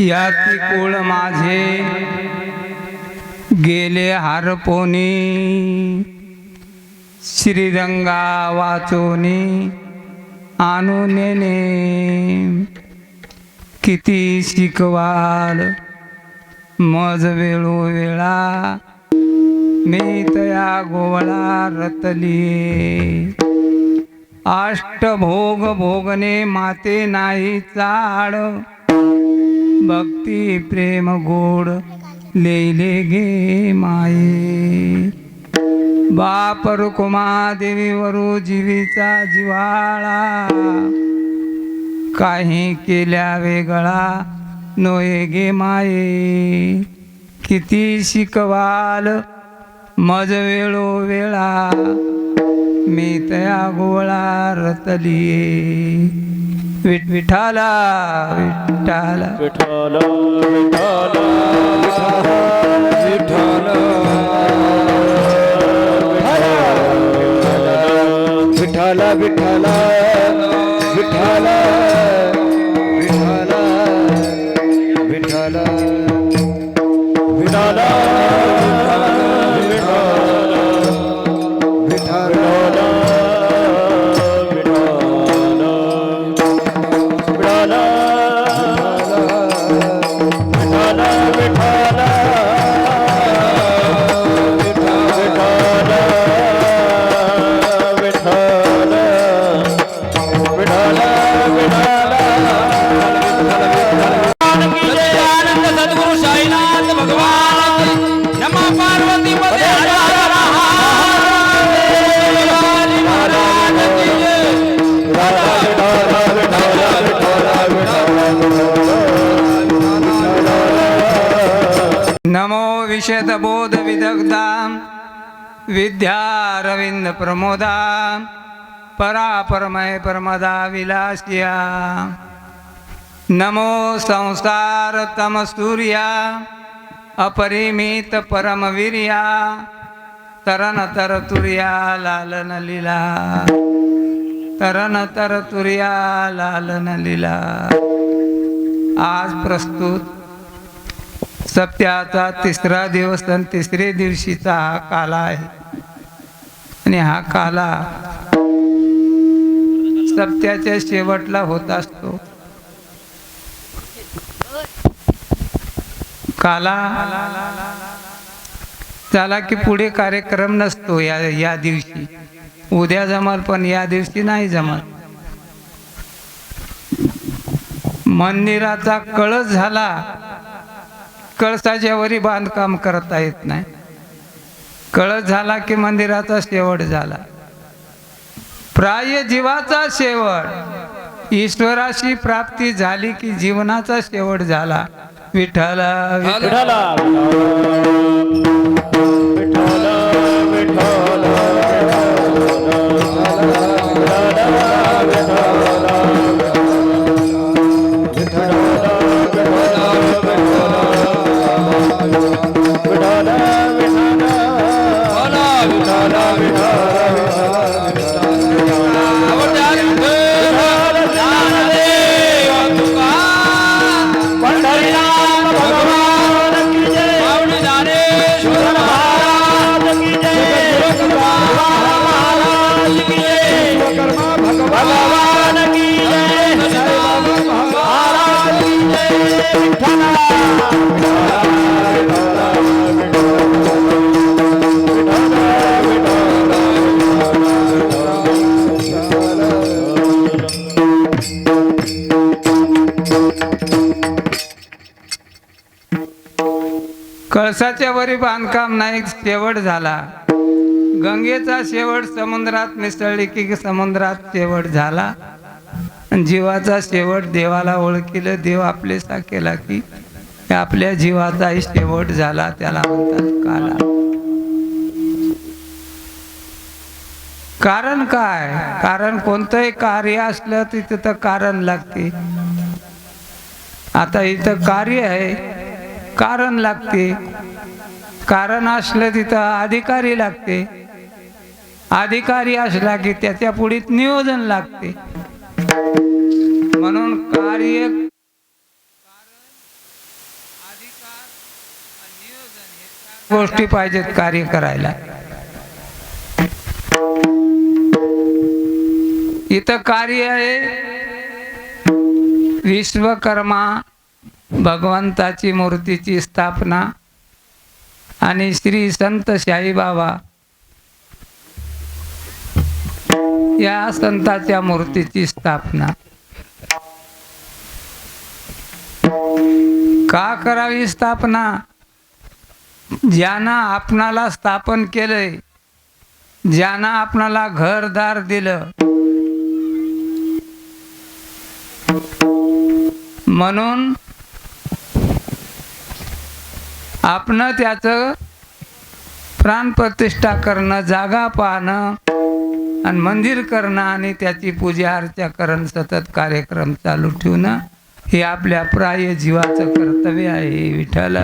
याती कुळ माझे गेले हारपोनी, श्रीरंगा वाचोनी आणून नेने. किती शिकवाल मज वेळोवेळा, मी तया गोवळा रतली. अष्टभोग भोगणे माते नाही चाड, भक्ती प्रेम गोड लेले गे माये. बाप रुक्मा देवीवरू जीवीचा जिवाळा, काही केल्या वेगळा नोये गे माये. किती शिकवाल मज वेळोवेळा, मी तया गोळा रतली. विठ्ठला विठ्ठला विठ्ठल विठ्ठल विठ्ठल विठ्ठल विठ्ठल विठ्ठल विठ्ठल विठ्ठल विठ्ठल नमो विशद बोध विदग्धा, विद्या रविंद प्रमोदा, परापरमय परमदा विलासिया. नमो संसार तम सूर्या, अपरिमित परमवीर्या, तरन तर तुर्या लालन लीला. तरन तर तुर्या लालन लीला. आज प्रस्तुत सप्त्याचा तिसरा दिवस आणि तिसरे दिवशीचा हा काला आहे. आणि हा काला सप्त्याच्या शेवटला होत असतो. काला झाला की पुढे कार्यक्रम नसतो. या दिवशी उद्या जमाल, पण या दिवशी नाही जमाल. मंदिराचा कळस झाला, कळसाच्या वरी बांधकाम करता येत नाही. कळस झाला की मंदिराचा शेवट झाला. प्राय जीवाचा शेवट, ईश्वराशी प्राप्ती झाली की जीवनाचा शेवट झाला. विठ्ठला विठ्ठला कळसाच्या वरी बांधकाम नाही, शेवट झाला. गंगेचा शेवट समुद्रात मिसळली की समुद्रात शेवट झाला. जीवाचा शेवट देवाला ओळखील, देव आपलेसा केला की आपल्या जीवाचाही शेवट झाला. त्याला म्हणतात काला. कारण काय? कारण कोणतंही कार्य असलं तिथं तर कारण लागते. आता इथं कार्य आहे, कारण लागते. कारण असलं तिथं अधिकारी लागते. अधिकारी असला की त्याच्या पुढे नियोजन लागते. म्हणून कार्य गोष्टी पाहिजेत कार्य करायला. इथं कार्य आहे विश्वकर्मा भगवंताची मूर्तीची स्थापना आणि श्री संत साईबाबा या संताच्या मूर्तीची स्थापना. का करावी स्थापना? ज्यानं आपणाला स्थापन केलंय, ज्यानं आपणाला घरदार दिलं, म्हणून आपण त्याचं प्राणप्रतिष्ठा करणं, जागा पाहणं आणि मंदिर करणं आणि त्याची पूजा अर्चा करणं, सतत कार्यक्रम चालू ठेवणं हे आपल्या प्राय जीवाचं कर्तव्य आहे. विठ्ठल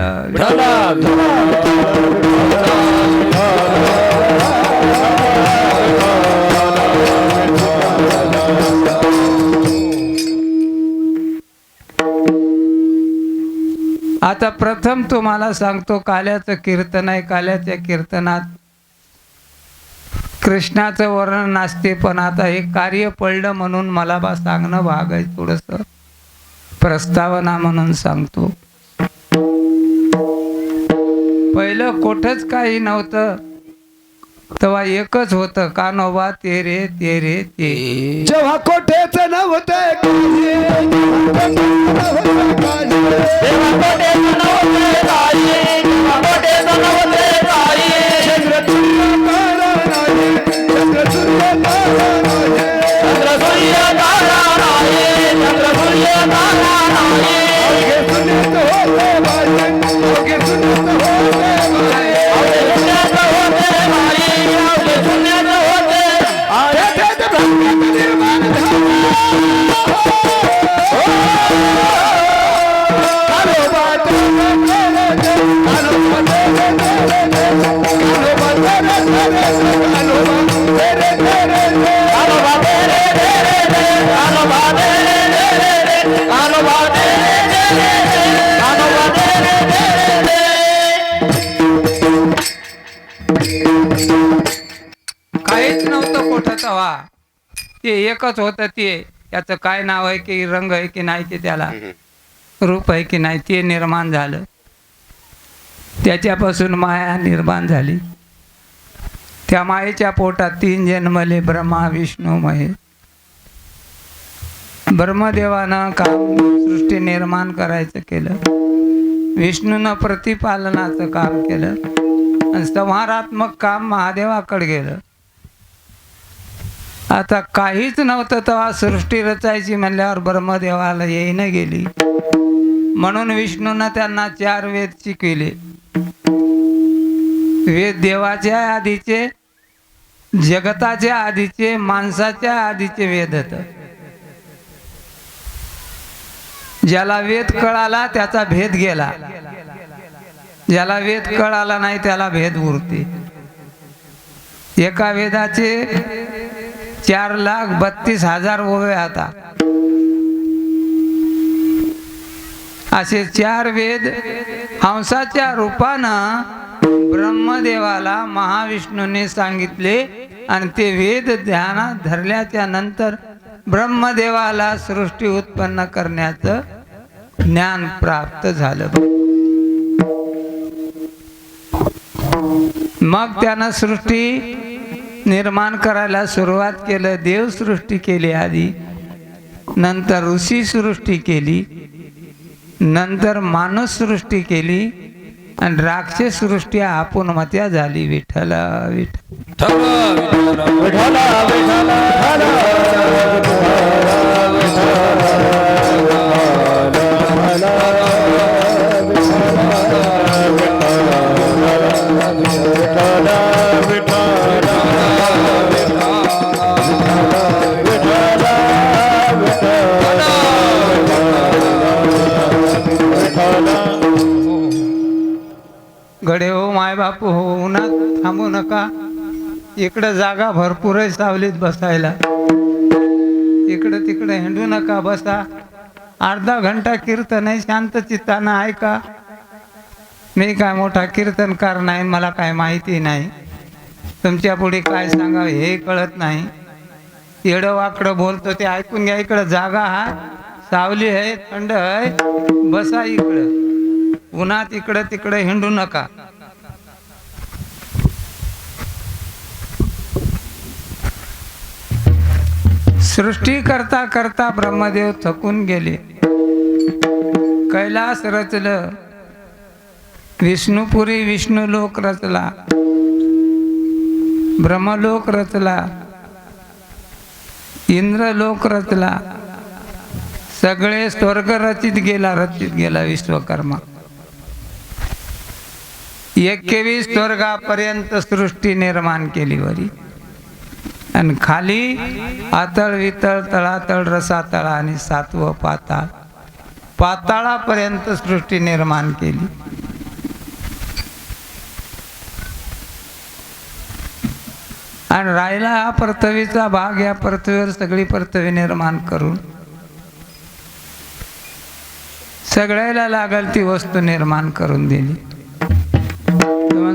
आता प्रथम तुम्हाला सांगतो, काल्याचं कीर्तन आहे. काल्याच्या कीर्तनात कृष्णाचं वर्णन असते, पण आता हे कार्य पडलं म्हणून मला सांगणं भाग आहे. थोडंसं प्रस्तावना म्हणून सांगतो. पहिलं कुठंच काही नव्हतं, तेव्हा एकच होतं, कान्होबा तेरे तेरे ते. जेव्हा कोठेच नव्हते काहीच नव्हतं कुठं तेव्हा. ते एकच होतं. ते याचं काय नाव आहे की रंग आहे की नाही, ते त्याला रूप आहे की नाही, ते निर्माण झालं. त्याच्यापासून माया निर्माण झाली. त्या मायेच्या पोटात 3 जन्मले, ब्रह्मा विष्णू महेश. ब्रह्मदेवानं काम सृष्टी निर्माण करायचं केलं, विष्णूनं प्रतिपालनाचं काम केलं आणि संहारात्मक काम महादेवाकडे गेलं. आता काहीच नव्हतं तेव्हा सृष्टी रचायची म्हणल्यावर ब्रह्मदेवाला येईन गेली, म्हणून विष्णूनं त्यांना 4 वेद शिकविले. वेद देवाच्या आधीचे, जगताच्या आधीचे, माणसाच्या आधीचे वेद होतं. ज्याला वेद कळाला त्याचा भेद गेला, ज्याला वेद कळाला नाही त्याला भेद उरते. एका वेदाचे 4,32,000 ओवे आता. असे 4 वेद हंसाच्या रूपानं ब्रह्मदेवाला महाविष्णूने सांगितले आणि ते वेद ध्यानात धरल्याच्या नंतर ब्रह्मदेवाला सृष्टी उत्पन्न करण्याचं ज्ञान प्राप्त झालं. मग त्यानं सृष्टी निर्माण करायला सुरुवात केलं. देव सृष्टी केली आधी, नंतर ऋषी सृष्टी केली, नंतर माणूस सृष्टी केली आणि राक्षस सृष्टी आपण मत्या झाली. विठ्ठल विठ्ठल गडे हो, माय बापू हो, उन्हात थांबू नका. इकडं जागा भरपूर आहे सावलीत बसायला. इकडं तिकडं हिंडू नका, बसा. अर्धा घंटा कीर्तन आहे, शांत चित्तानं ऐका. मी काय मोठा कीर्तनकार नाही, मला काय माहिती नाही, तुमच्या पुढे काय सांगावं हे कळत नाही. येडं वाकडं बोलतो ते ऐकून घ्या. इकडं जागा हा, सावली आहे, थंड आहे, बसा इकडं, उन्हात इकडं तिकडं हिंडू नका. सृष्टी करता करता ब्रह्मदेव थकून गेले. कैलास रचलं, विष्णुपुरी विष्णुलोक रचला, ब्रह्मलोक रचला, इंद्रलोक रचला, सगळे स्वर्ग रचित गेला विश्वकर्मा. 21 स्वर्गापर्यंत सृष्टी निर्माण केली वरी, आणि खाली आतळ वितळ तळातळ रसातळ आणि 7वं पाताळ, पाताळापर्यंत सृष्टी निर्माण केली. आणि राहिला हा पृथ्वीचा भाग, या पृथ्वीवर सगळी पृथ्वी निर्माण करून सगळ्याला लागल ती वस्तू निर्माण करून दिली.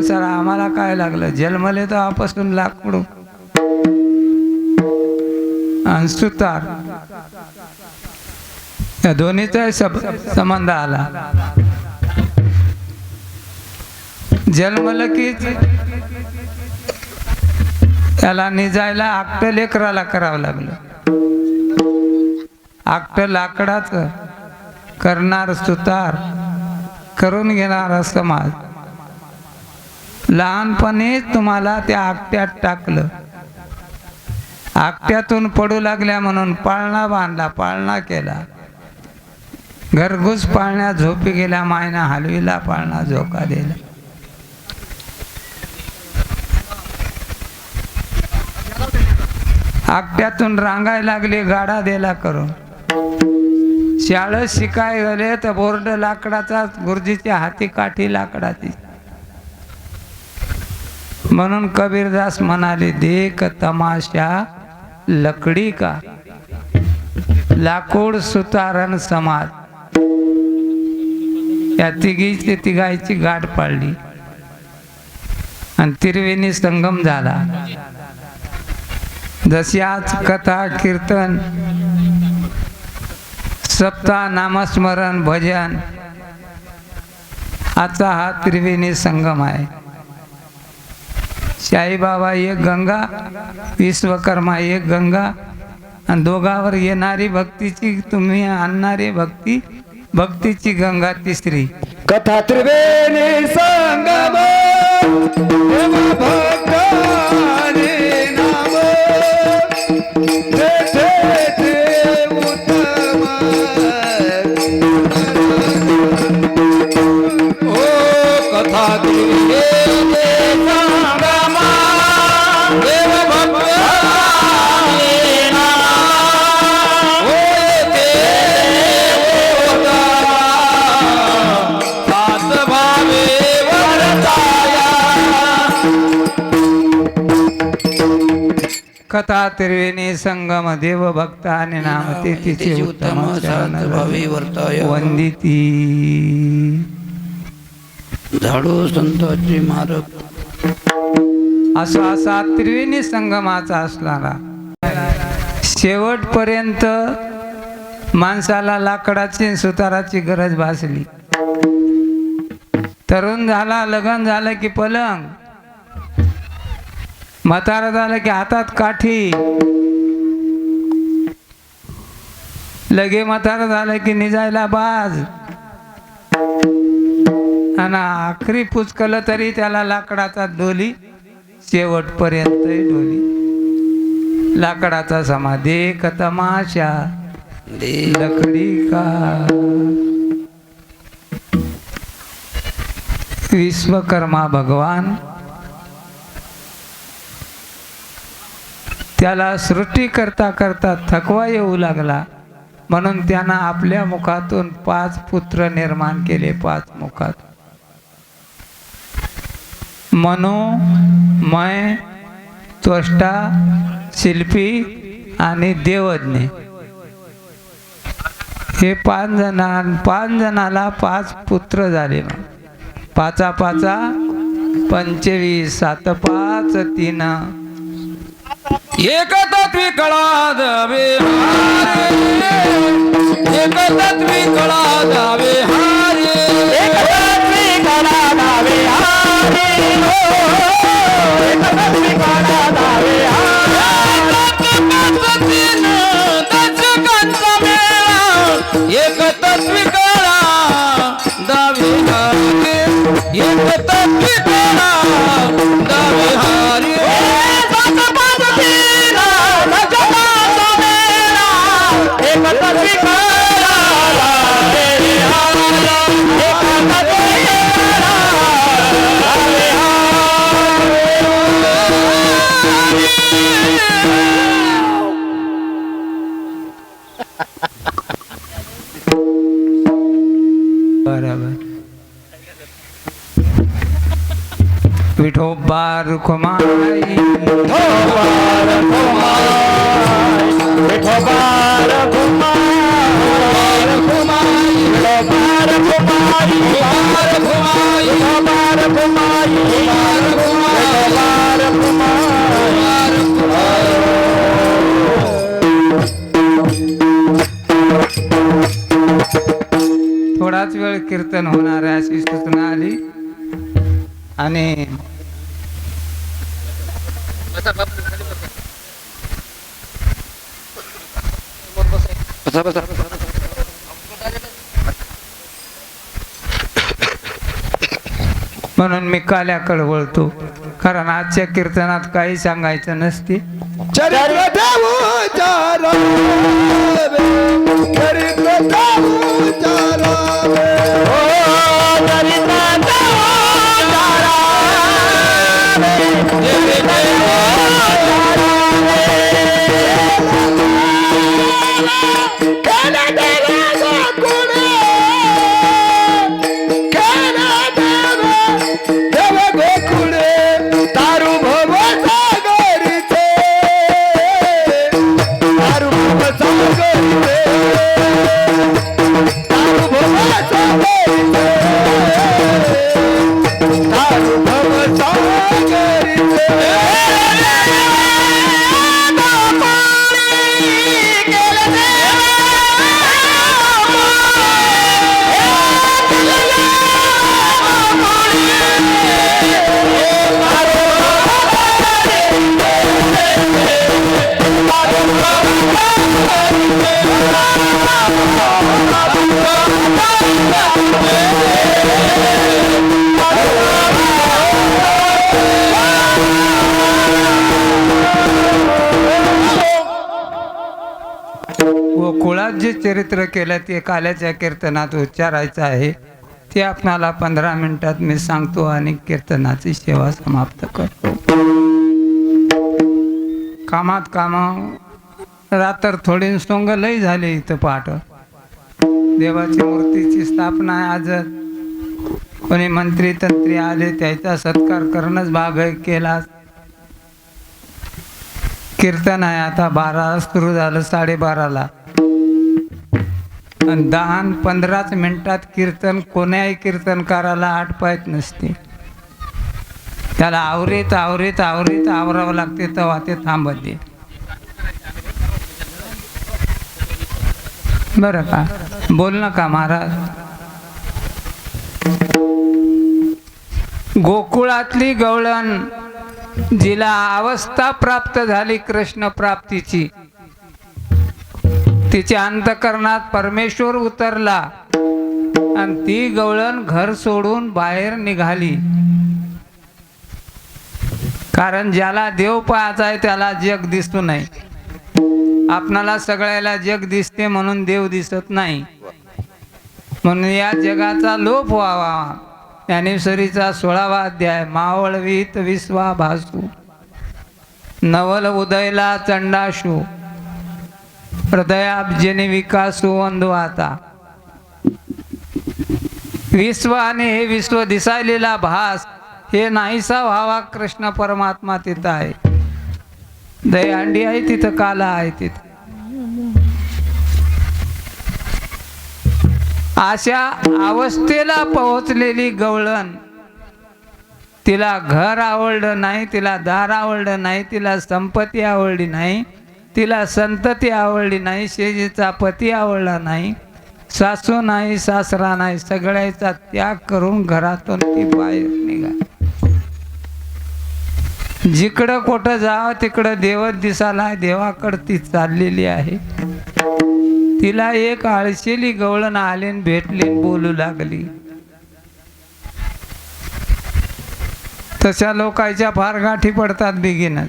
सर आम्हाला काय लागलं, जन्मले तर आपासून लाकूड आणि सुतार या दोन्हीचा संबंध आला. जन्मलं की त्याला निजायला आकट लेकराला करावं लागलं. आकट लाकडाचं करणार सुतार, करून घेणारा समाज. लहानपणी तुम्हाला त्या आकट्यात टाकलं, आकट्यातून पडू लागल्या म्हणून पाळणा बांधला, पाळणा केला. घरघुस पाळण्या झोपी गेल्या, मायना हलवीला पाळणा झोका दिला. आकट्यातून रांगायला लागले, गाडा दिला करून. शाळेत शिकाय गेले तर बोर्ड लाकडाचा, गुरुजीच्या हाती काठी लाकडाची. म्हणून कबीरदास म्हणाले, देख तमाशा लकडी का, लाकूड सुतारण समाज. या तिघायची गाठ पाडली आणि त्रिवेणी संगम झाला. जशी आज कथा कीर्तन सप्ताह नामस्मरण भजन, आजचा हा त्रिवेणी संगम आहे. साईबाबा एक गंगा, विश्वकर्मा एक गंगा, आणि दोघावर येणारी भक्तीची, तुम्ही आणणारी भक्ती, भक्तीची गंगा तिसरी. कथा त्रिवेणी संगम, भक्ताने नाम, उत्तम ओ कथा त्रिवेणी संगम, देव भक्ताने नाम, कथा त्रिवेणी संगम, देव भक्त आणि नाम ते तिचे उत्तम वंदिती. झाडो संतांचे मारक. असा त्रिवेणी संगमाचा असणारा शेवटपर्यंत माणसाला लाकडाची सुताराची गरज भासली. तरुण झाला, लग्न झालं की पलंग, म्हातारा झालं की हातात काठी, लगे म्हातारा झालं की निजायला बाज, आणि आखरी पुचकलं तरी त्याला लाकडाचा डोली, शेवटपर्यंत डोली लाकडाचा समाज. देख तमाशा लकडी का, विश्वकर्मा भगवान त्याला सृष्टी करता करता थकवा येऊ लागला, म्हणून त्यानं आपल्या मुखातून 5 पुत्र निर्माण केले. 5 मुखात मनो, मय, त्वष्टा, शिल्पी आणि देवज्ञ. हे 5 जणाला 5 पुत्र झाले. पाचा पाचा 25 7 5 3 एक तत्वी कळा द्यावे हारे, एक तत्वी कळा द्यावे हारे, एक तत्वी कळा द्यावे हारे, एक तत्वी कळा द्यावे हारे, दशकांचा मेळा एक तत्वी कळा द्यावे हारे, एक तत्वी कळा द्यावे हारे, बरोबर. विठोबा रुखमाई थोडाच वेळ कीर्तन होणार आहे अशी सूचना आली आणि म्हणून मी काल्याकडे वळतो, कारण आजच्या कीर्तनात काही सांगायचं नसते. चरित्र देऊ चारावे, चरित्र देऊ चारावे, ओ चरित्र देऊ चारावे, चरित्र गोकुळात जे चरित्र केलं ते काल्याच्या कीर्तनात उच्चारायचं आहे. ते आपणाला 15 मिनिटात मी सांगतो आणि कीर्तनाची सेवा समाप्त करतो. कामात काम रात्र थोडी सोंग लई झाली इथं पाठ. देवाची मूर्तीची स्थापना आहे. आज कोणी मंत्री तंत्री आले त्याचा सत्कार करणंच भाग केला. कीर्तन आहे आता 12 सुरू झालं, 12:30ला. 10-15 मिनिटात कीर्तन कोण्याही कीर्तनकाराला आटपायत नसते. त्याला आवरीत आवरीत आवरीत आवरावं लागते तेव्हा ते थांबते. बरं का, बोल का महाराज. गोकुळातली गवळण जिला अवस्था प्राप्त झाली कृष्ण प्राप्तीची, तिच्या अंतकरणात परमेश्वर उतरला आणि ती गवळण घर सोडून बाहेर निघाली. कारण ज्याला देव पाहायचा आहे त्याला जग दिसतो नाही. आपणाला सगळ्याला जग दिसते म्हणून देव दिसत नाही. म्हणून या जगाचा लोप व्हावा. ज्ञानेश्वरीचा 16वा अध्याय. मावळवीत विश्वा भासू, नवल उदयला चंडाशू, हृदयाब्जनी विकासू अंधवाता. विश्व आणि हे विश्व दिसायलेला भास हे नाहीसा व्हावा. कृष्ण परमात्मा तिथं आहे. दहीहंडी आहे तिथं, काला आहे तिथं. अशा अवस्थेला पोहोचलेली गवळण तिला घर आवडलं नाही, तिला दार आवडलं नाही, तिला संपत्ती आवडली नाही, तिला संतती आवडली नाही, शेजीचा पती आवडला नाही, सासू नाही, सासरा नाही, सगळ्याचा त्याग करून घरातून ती बाहेर निघा. जिकडं कुठं जावं तिकडं देवच दिसाला, देवाकडं ती चाललेली आहे. तिला एक आळशेली गवळण आली न भेटली न बोलू लागली. तशा लोकांच्या फार गाठी पडतात बिगिनत.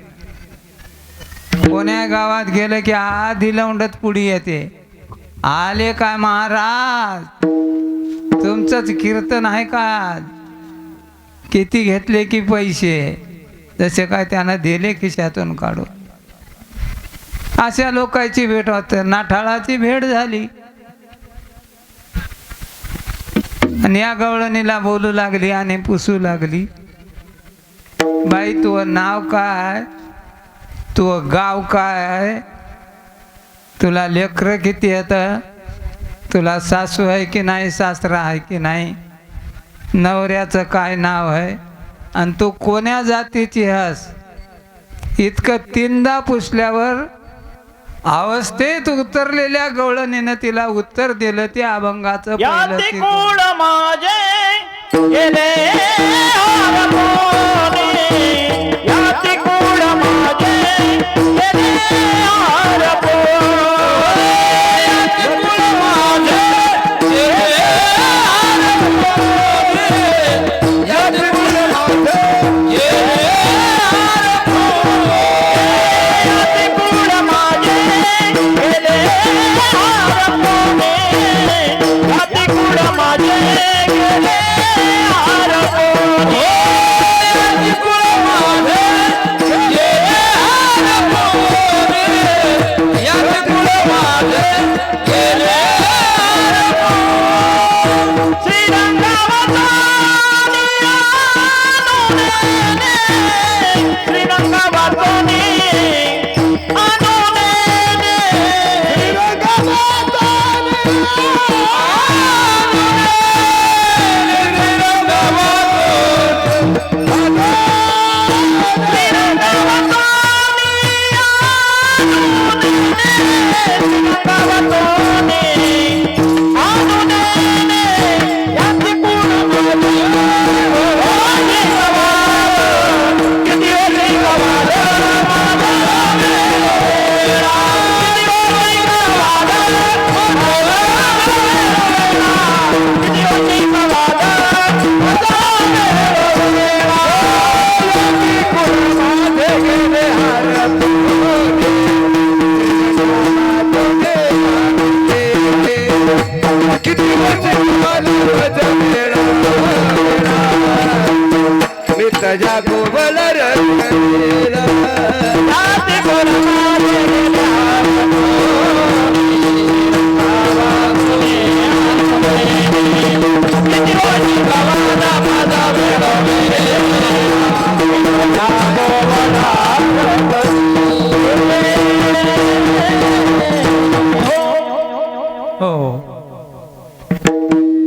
कोण्या गावात गेलं की आधी लवंडत पुढी येते. आले काय महाराज, तुमचंच कीर्तन आहे का? किती घेतले की पैसे? जसे काय त्यानं दिले खिशातून काढून. अशा लोकांची भेट होते. नाठाळाची भेट झाली आणि या गवळणीला बोलू लागली आणि पुसू लागली. बाई तुझं नाव काय? तुझं गाव काय? तुला लेकरं किती येतं? तुला सासू आहे की नाही, सासरा आहे की नाही, नवऱ्याचं काय नाव आहे, आणि तू कोण्या जातीची हस? इतकं तीनदा पुसल्यावर अवस्थेत उतरलेल्या गवळणीनं तिला उत्तर दिलं. ते अभंगाचं पहिलं याती ती कुळ माझे गेले हरपोने, याती कुळ माझे गेले हरपोने, याती कुळ माझे गेले हरपोने, याती कुळ माझे गेले हरपोने, याती कुळ माझे गेले हरपोने, याती कुळ माझे गेले हरपोने, याती कुळ माझे गेले हरपोने, याती कुळ माझे गेले हरपोने. श्रीरंगावतनी अनुनेने, मी तजा गोबल रंगेला याती कुळ माझे गेले हरपोने, किती वर्षी गवाला माझा वेळोवेळी, या गोवाला हो.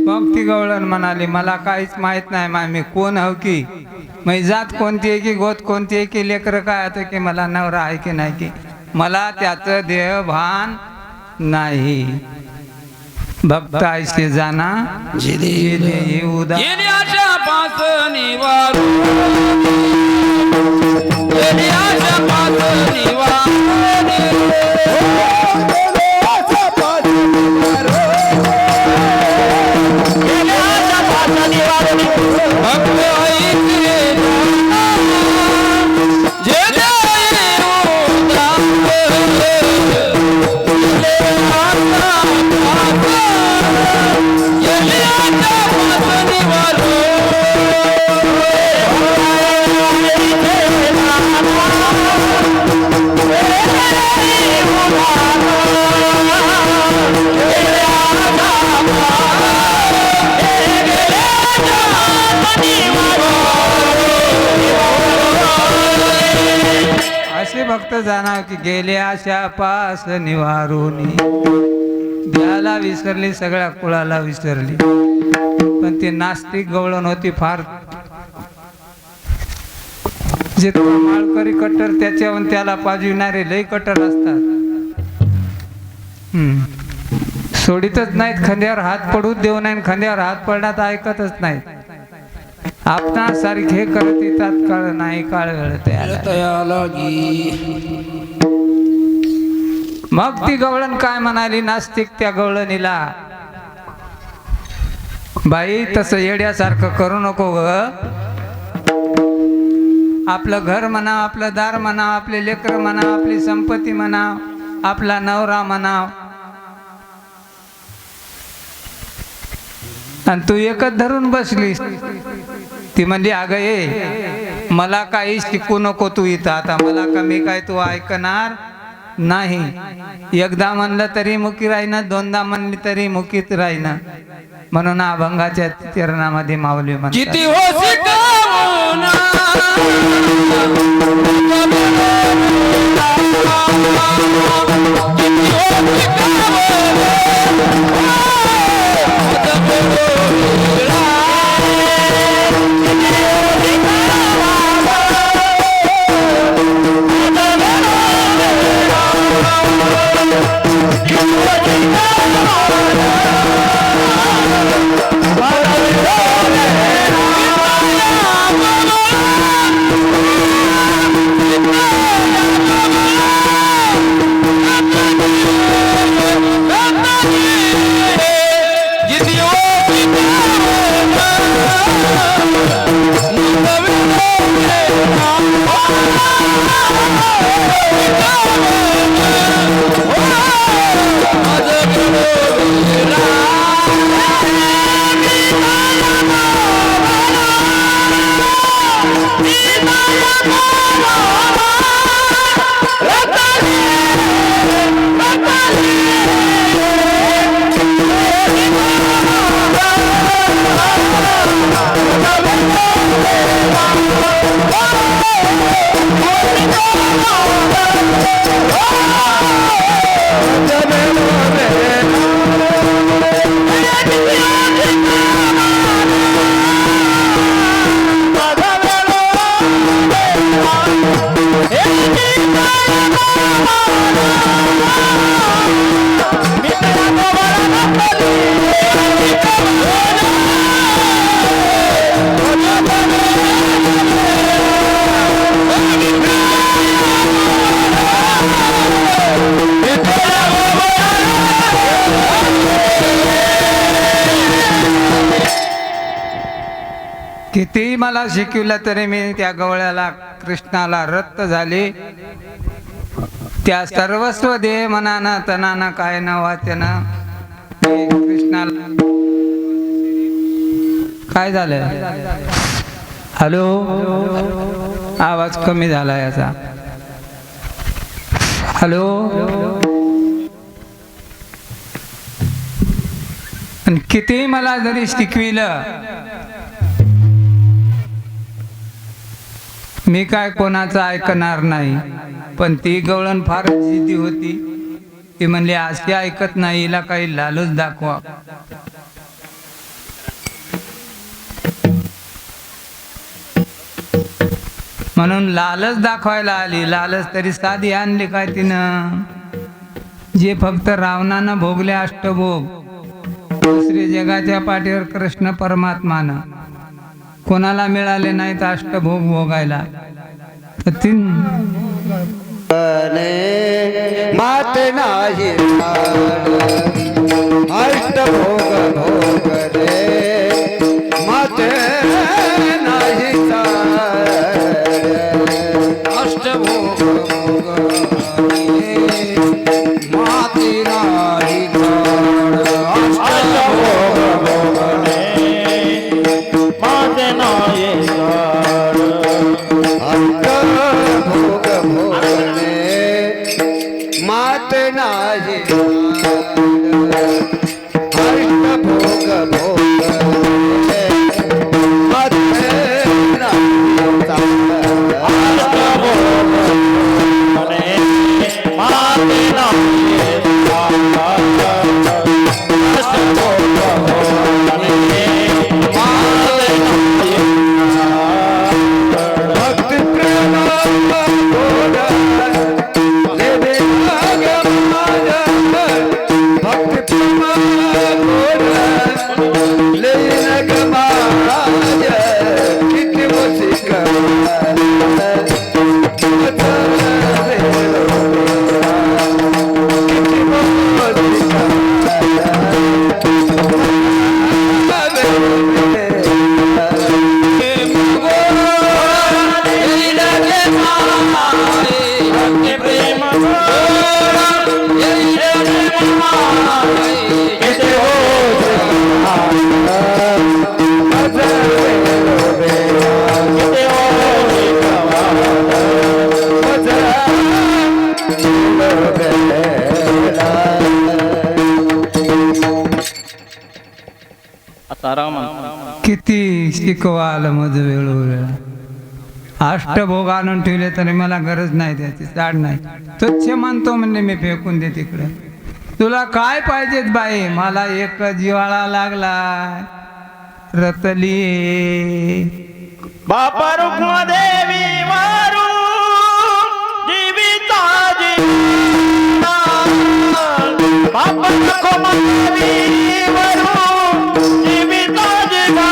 मग ती गवळण म्हणाली, मला काहीच माहित नाही माय, मी कोण हव की, मी जात कोणती आहे की, गोत कोणती आहे की, लेकरं काय होतं की, मला नवरा आहे की नाही की, मला त्याचं देह भान नाही. भक्त ऐसे जाना जिले उदा गेली आशा पास निवारू, गेली आशा पास निवारू, भक्त ऐकले जे देई उदार, गेले आशा पास, गेली आशा पास निवारू. असे भक्त जाणार की गेले आशा पास निवारुनी. द्याला विसरली, सगळ्या कुळाला विसरली. पण ती नास्तिक गवळण होती फार जे माळकरी कट्टर त्याच्यावर त्याला पाजविणारे लय कट्टर असतात. सोडितच नाहीत, खांद्यावर हात पडूच देऊ नये, खांद्यावर हात पडण्यात ऐकतच नाहीत. आपणासारखे करत येतात काळ नाही काळ गळत. मग ती गवळण काय म्हणाली नास्तिक त्या गवळणीला, बाई तसं येड्यासारखं करू नको ग. आपलं घर म्हणा, आपलं दार म्हणा, आपले लेकर म्हणा, आपली संपत्ती म्हणा, आपला नवरा म्हणा, आणि तू एकच धरून बसलीस. ती म्हणली अगं ये मला काही शिकू नको तू इथं. आता मला कमी काय तू ऐकणार नाही. एकदा म्हणलं तरी मुकी राहीना, दोनदा म्हणली तरी मुकीत राहीना. म्हणून अभंगाच्या चरणामध्ये माऊली म्हणतात, किती हो शिकवून किती मला शिकवलं तरी मी त्या गवळ्याला कृष्णाला रक्त झाले. त्या सर्वस्व देह मनानं तनानं काय न वाचनं कृष्णाला काय झालं. हॅलो, आवाज कमी झाला याचा. हॅलो, आणि किती मला जरी शिकविलं मी काय कोणाचं ऐकणार नाही. पण ती गवळण फारच जिद्दी होती. ती म्हणली अशी ऐकत नाही, हिला काही लालूच दाखवा. म्हणून लालच दाखवायला आली. लालच तरी साधी आणली काय तिनं, जे फक्त रावणानं भोगले अष्टभोग, दुसरे जगाच्या पाठीवर कृष्ण परमात्मानं कोणाला मिळाले नाहीत अष्टभोग भोगायला. तर तीन मात नाही अष्टभोग भोग रे, मात नाही अष्टभोग भोग रे, माती नाही अष्टभोग भोग रे, माते नाये भोग भोगणे मात नाही. भक्ती प्रेम गोड लेन ग माझ्या किती वसिक किती शिकवाल मज वेळोवेळ अष्टभोग आणून ठेवले तरी मला गरज नाही त्याची चाड नाही तुच्छ म्हणतो म्हणजे मी फेकून दे तिकडे तुला काय पाहिजेत बाई मला एक जिवाळा लागला रतली बापा रुक्मदेवी वारू जीविता जीवा बापा रुक्मदेवी वारू जीविता जीवा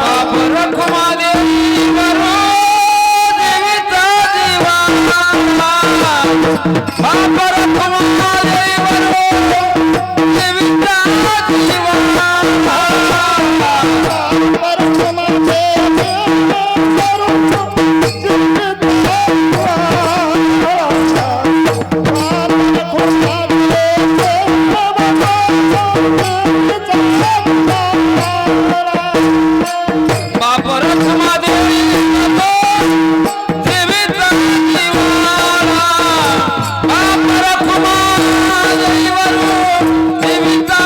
बाप रखुमादेवी वरो देवीचा जीवा बाप रखुमादेवी वरो देवीचा जीवा बाप रखुमादेवी देवीचा जीवाला बाप रखुमादेवी वरो देवीचा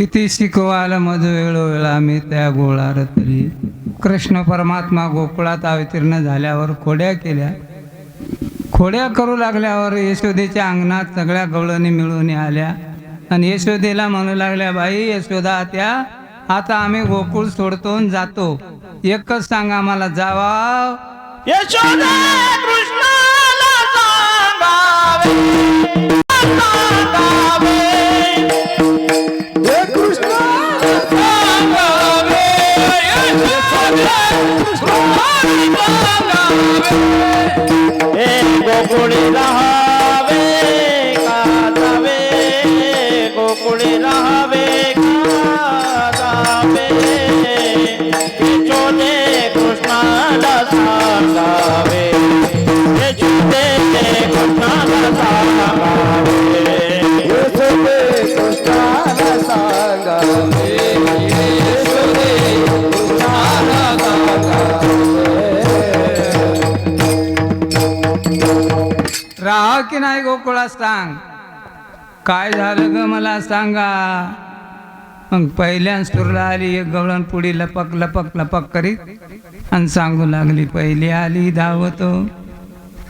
किती शिकवाल मध वेळोवेळा मी त्या गोळार तरी. कृष्ण परमात्मा गोकुळात अवतीर्ण झाल्यावर खोड्या केल्या. खोड्या करू लागल्यावर यशोदेच्या अंगणात सगळ्या गवळणी मिळून आल्या आणि यशोदेला म्हणू लागल्या, बाई यशोदा त्या, आता आम्ही गोकुळ सोडतो आणि जातो, एकच सांगा आम्हाला, जावा यशोदा कृष्णाला सांगावे, सांगावे. हे कृष्ण सांगावे, हे गोकुळी राहावे का जावे, गोकुळी राहावे का जावे. यशोदे कृष्णाला सांगावे, यशोदे कृष्णाला सांगावे. यशोदे कृष्णाला सांगावे, यशोदे कृष्णाला सांगावे. राहा की नाही गोकुळात, सांग काय झालं ग मला सांगा. मग पहिल्या सुरला आली एक गवळण पुढी लपक लपक लपक करीत आणि सांगू लागली, पहिली आली धावत,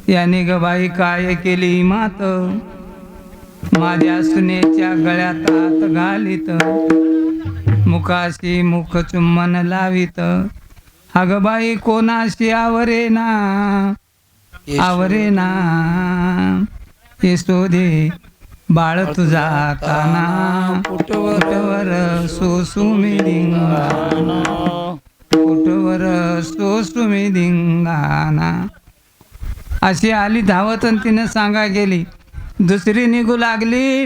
याने ग बाई काय केली मात, माझ्या सुनेच्या गळ्यात हात घालीत, मुखाशी मुख चुम्बन लावित, अग बाई कोणाशी आवरे ना, आवरे ना, यशोदे बाळ तुझा काना, पुटवर सोसुमी धिंगाणा, पुटवर सोसुमी धिंगाणा. अशी आली धावत आणि तिनं सांगा गेली. दुसरी निघू लागली,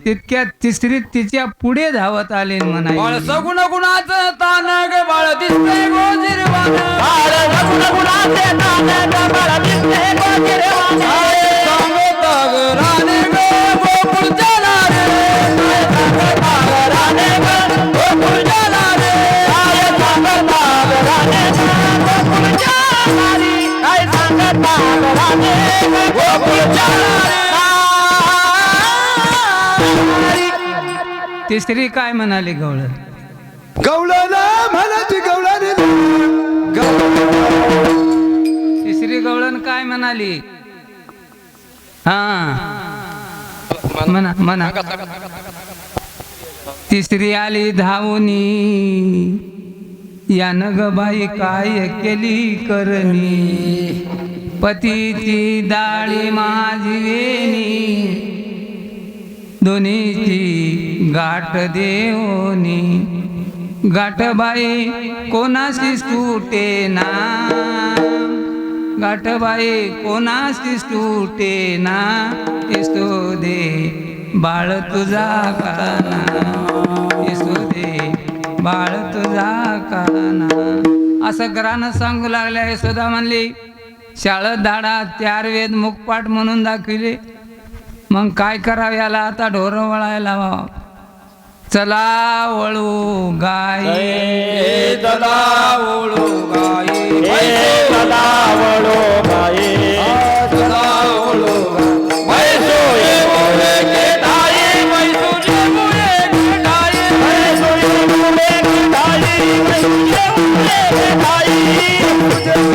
तितक्यात तिसरी तिच्या पुढे धावत आली बाळ म्हणाली, सगुण गुणाचं तान ग बाळ दिसते गोजिरवान. बाळ सगुण गुणाचे तान ग बाळ दिसते गोजिरवान. सांगत ग राणे ग गोकुळच्या लारे, सांगता ग राणे ग गोकुळच्या लारे, काय सांगता ग राणे ग गोकुळच्या लारी, काय सांगता ग राणे ग गोकुळच्या लारी. तिसरी काय म्हणाली गवळ, गवळणा म्हणाची गवळणी, तिसरी गवळण काय म्हणाली, हा म्हणा म्हणा. तिसरी आली धावूनी, यानं ग बाई काय केली करणी, पतीची दाढी माझी वेणी, दोन्हीची गाठ देवनी, गाठ बाई कोणाशी सुटे ना, गाठ बाई कोणाशी सुटे ना, यशोदे बाळ तुझा काना, यशोदे बाळ तुझा काना. असं घरानं सांगू लागल्या. यशोदा म्हणली, शाळेत धाडा 4 वेद मुखपाठ म्हणून दाखविले, मग काय करावं याला आता ढोरं वळायला लावावं. चला वळू गाई, चला ओळू गाई, चला वळो गाये, चला ओळू गाई. मैसो ये मोरे के ताई, मैसू जे मुळे ढाई, मैसो ये मोरे के ताई, मैसो ये मोरे के ताई. हे चला ओळू गाई,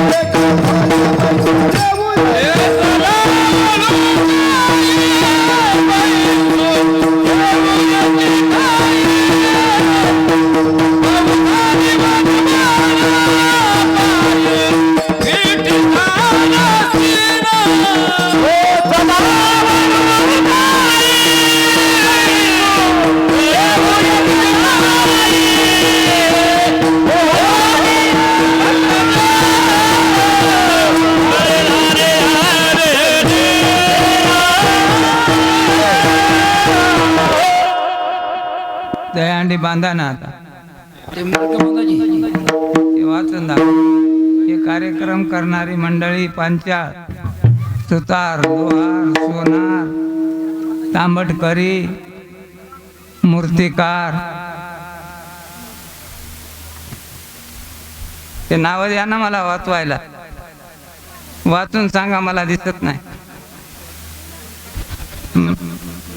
मैसू जे मुळे ढाई. बाबुराजी बाबुराला पाये, विठी झाला सीना. चला वळो गाई, ये मोरे के ताई. दहीहंडी बांधा ना आता, ते वाचून दाखव. हे कार्यक्रम करणारी मंडळी पांचाळ, सुतार, लोहार, सोनार, तांबटकरी, मूर्तिकार, ते नाव द्या ना मला वाचवायला, वाचून सांगा, मला दिसत नाही.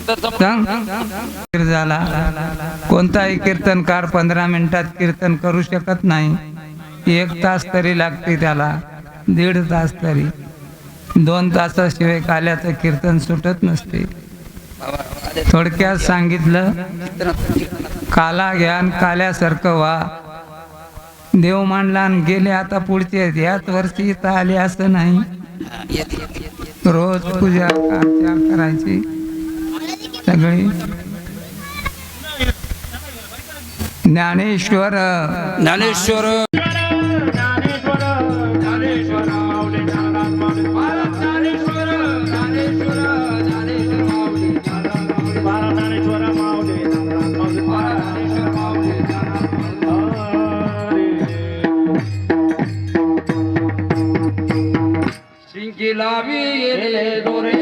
सांग झाला. कोणताही कीर्तनकार 15 मिनिटात कीर्तन करू शकत नाही. 1 तास तरी लागते त्याला, 1.5 तास तरी. 2 तासाशिवाय काल्याचं कीर्तन सुटत नसते. थोडक्यात सांगितलं, काला घ्यान काल्यासारखं व्हा. देव मांडला आणि गेले. आता पुढचे याच वर्षी इथं आले असं नाही. रोज पूजा अर्चा करायची सगळी. ज्ञानेश्वर ज्ञानेश्वर शिंकी लावी गेले दोरे